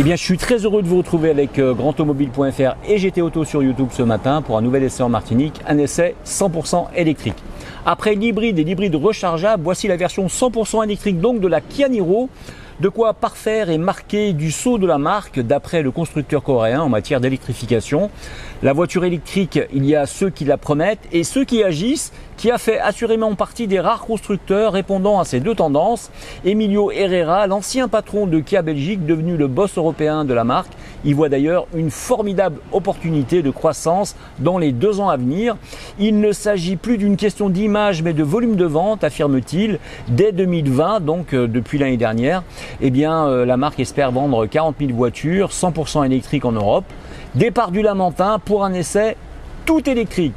bien, je suis très heureux de vous retrouver avec grandautomobile.fr et GT Auto sur YouTube ce matin pour un nouvel essai en Martinique, un essai 100% électrique. Après l'hybride et l'hybride rechargeable, voici la version 100% électrique donc de la Kia Niro. De quoi parfaire et marquer du sceau de la marque d'après le constructeur coréen en matière d'électrification. La voiture électrique, il y a ceux qui la promettent et ceux qui agissent, qui a fait assurément partie des rares constructeurs répondant à ces deux tendances. Emilio Herrera, l'ancien patron de Kia Belgique, devenu le boss européen de la marque, y voit d'ailleurs une formidable opportunité de croissance dans les 2 ans à venir. Il ne s'agit plus d'une question d'image mais de volume de vente, affirme-t-il. Dès 2020, donc depuis l'année dernière, eh bien, la marque espère vendre 40 000 voitures 100% électriques en Europe. Départ du Lamentin pour un essai tout électrique.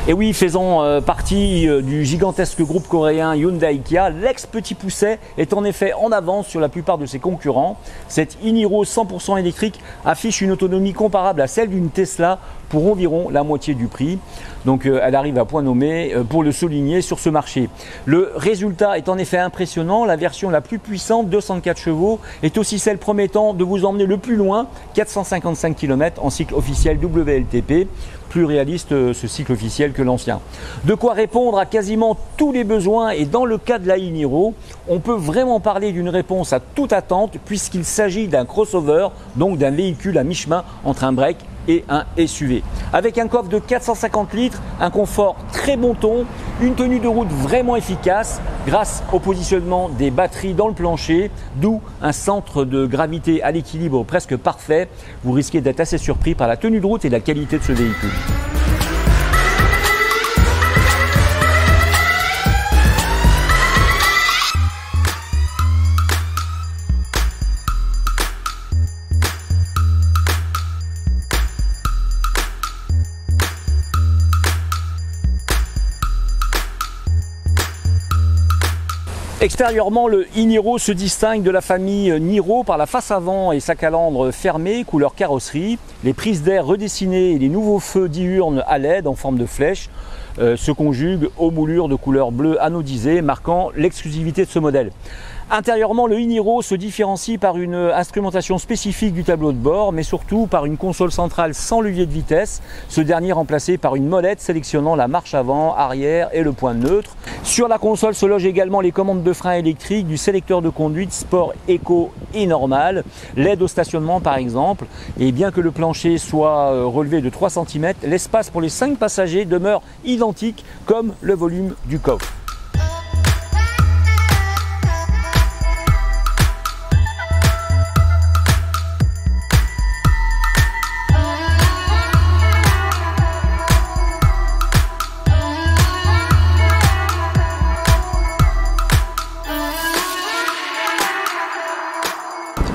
Et oui, faisant partie du gigantesque groupe coréen Hyundai Kia, l'ex-Petit Pousset est en effet en avance sur la plupart de ses concurrents. Cette e-Niro 100% électrique affiche une autonomie comparable à celle d'une Tesla pour environ la moitié du prix. Donc elle arrive à point nommé pour le souligner sur ce marché. Le résultat est en effet impressionnant. La version la plus puissante, 204 chevaux, est aussi celle promettant de vous emmener le plus loin, 455 km en cycle officiel WLTP. Plus réaliste ce cycle officiel que l'ancien. De quoi répondre à quasiment tous les besoins et dans le cas de la e-Niro, on peut vraiment parler d'une réponse à toute attente puisqu'il s'agit d'un crossover, donc d'un véhicule à mi-chemin entre un break et un SUV. Avec un coffre de 450 litres, un confort très bon ton, une tenue de route vraiment efficace grâce au positionnement des batteries dans le plancher, d'où un centre de gravité à l'équilibre presque parfait. Vous risquez d'être assez surpris par la tenue de route et la qualité de ce véhicule. Extérieurement, le e-Niro se distingue de la famille Niro par la face avant et sa calandre fermée, couleur carrosserie, les prises d'air redessinées et les nouveaux feux diurnes à LED en forme de flèche se conjuguent aux moulures de couleur bleue anodisée, marquant l'exclusivité de ce modèle. Intérieurement, le e-Niro se différencie par une instrumentation spécifique du tableau de bord, mais surtout par une console centrale sans levier de vitesse, ce dernier remplacé par une molette sélectionnant la marche avant, arrière et le point neutre. Sur la console se logent également les commandes de frein électriques, du sélecteur de conduite sport, éco et normal, l'aide au stationnement par exemple. Et bien que le plancher soit relevé de 3 cm, l'espace pour les 5 passagers demeure identique comme le volume du coffre.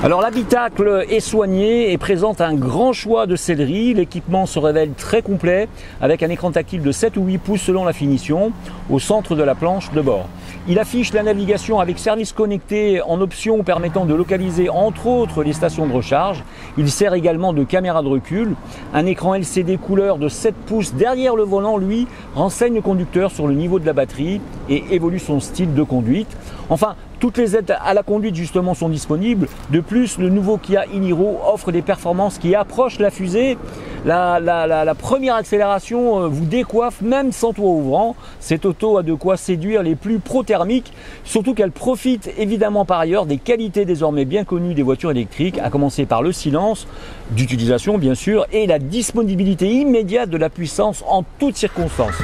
Alors l'habitacle est soigné et présente un grand choix de sellerie. L'équipement se révèle très complet avec un écran tactile de 7 ou 8 pouces selon la finition au centre de la planche de bord. Il affiche la navigation avec service connecté en option permettant de localiser entre autres les stations de recharge. Il sert également de caméra de recul. Un écran LCD couleur de 7 pouces derrière le volant, lui, renseigne le conducteur sur le niveau de la batterie et évolue son style de conduite. Enfin, toutes les aides à la conduite justement sont disponibles. De plus, le nouveau Kia e-Niro offre des performances qui approchent la fusée. La première accélération vous décoiffe même sans toit ouvrant. Cette auto a de quoi séduire les plus pro-thermiques, surtout qu'elle profite évidemment par ailleurs des qualités désormais bien connues des voitures électriques, à commencer par le silence d'utilisation bien sûr et la disponibilité immédiate de la puissance en toutes circonstances.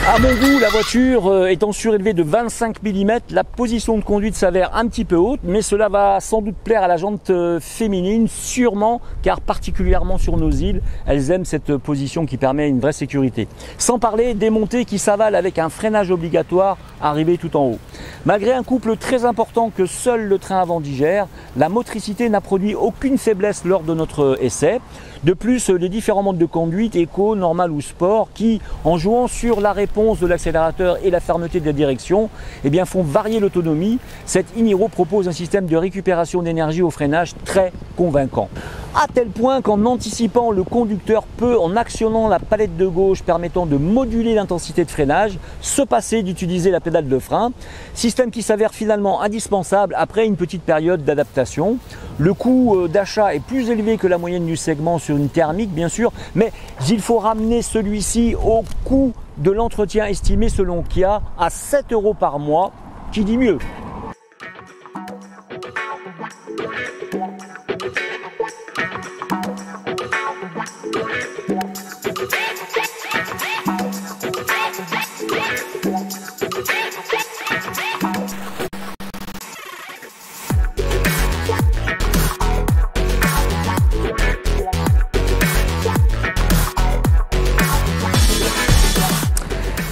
À mon goût, la voiture étant surélevée de 25 mm, la position de conduite s'avère un petit peu haute, mais cela va sans doute plaire à la jante féminine, sûrement, car particulièrement sur nos îles, elles aiment cette position qui permet une vraie sécurité. Sans parler des montées qui s'avalent avec un freinage obligatoire arrivé tout en haut. Malgré un couple très important que seul le train avant digère, la motricité n'a produit aucune faiblesse lors de notre essai. De plus, les différents modes de conduite, éco, normal ou sport, qui, en jouant sur la réponse de l'accélérateur et la fermeté de la direction, eh bien, font varier l'autonomie. Cette INIRO propose un système de récupération d'énergie au freinage très convaincant. À tel point qu'en anticipant, le conducteur peut, en actionnant la palette de gauche permettant de moduler l'intensité de freinage, se passer d'utiliser la pédale de frein. Système qui s'avère finalement indispensable après une petite période d'adaptation. Le coût d'achat est plus élevé que la moyenne du segment sur une thermique, bien sûr, mais il faut ramener celui-ci au coût de l'entretien estimé selon Kia à 7 € par mois. Qui dit mieux?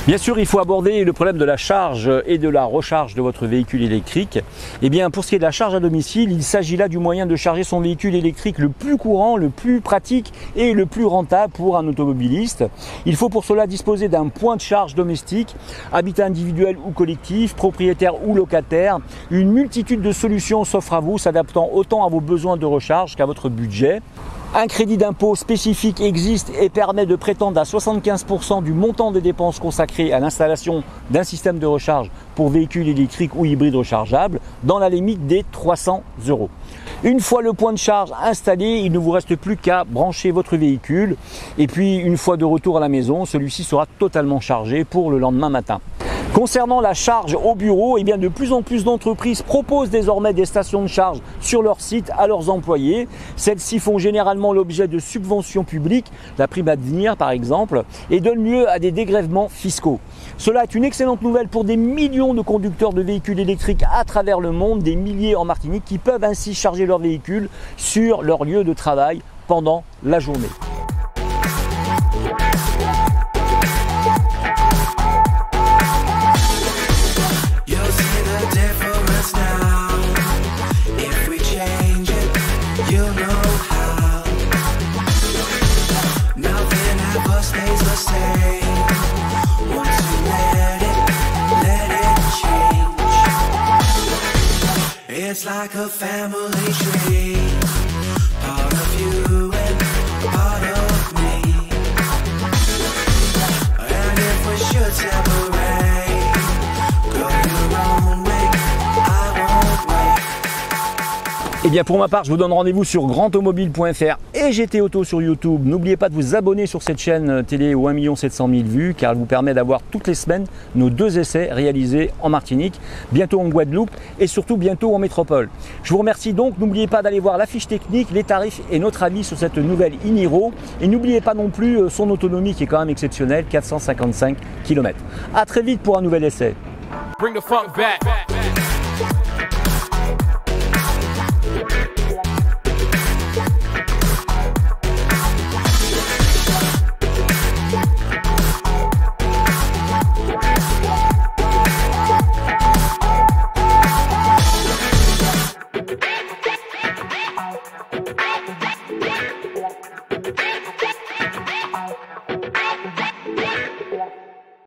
Bien sûr, il faut aborder le problème de la charge et de la recharge de votre véhicule électrique. Eh bien, pour ce qui est de la charge à domicile, il s'agit là du moyen de charger son véhicule électrique le plus courant, le plus pratique et le plus rentable pour un automobiliste. Il faut pour cela disposer d'un point de charge domestique, habitat individuel ou collectif, propriétaire ou locataire. Une multitude de solutions s'offrent à vous, s'adaptant autant à vos besoins de recharge qu'à votre budget. Un crédit d'impôt spécifique existe et permet de prétendre à 75% du montant des dépenses consacrées à l'installation d'un système de recharge pour véhicules électriques ou hybrides rechargeables dans la limite des 300 €. Une fois le point de charge installé, il ne vous reste plus qu'à brancher votre véhicule et puis une fois de retour à la maison, celui-ci sera totalement chargé pour le lendemain matin. Concernant la charge au bureau, eh bien de plus en plus d'entreprises proposent désormais des stations de charge sur leur site à leurs employés. Celles-ci font généralement l'objet de subventions publiques, la prime à devenir par exemple, et donnent lieu à des dégrèvements fiscaux. Cela est une excellente nouvelle pour des millions de conducteurs de véhicules électriques à travers le monde, des milliers en Martinique qui peuvent ainsi charger leur véhicule sur leur lieu de travail pendant la journée. It's like a family tree, part of you and part of me. And if we should separate, go your own way, I won't wait. Et bien pour ma part, je vous donne rendez-vous sur grandautomobile.fr et GT Auto sur YouTube. N'oubliez pas de vous abonner sur cette chaîne télé aux 1 700 000 vues car elle vous permet d'avoir toutes les semaines nos 2 essais réalisés en Martinique, bientôt en Guadeloupe et surtout bientôt en métropole. Je vous remercie donc, n'oubliez pas d'aller voir la fiche technique, les tarifs et notre avis sur cette nouvelle INIRO et n'oubliez pas non plus son autonomie qui est quand même exceptionnelle, 455 km. A très vite pour un nouvel essai. Bring the funk back.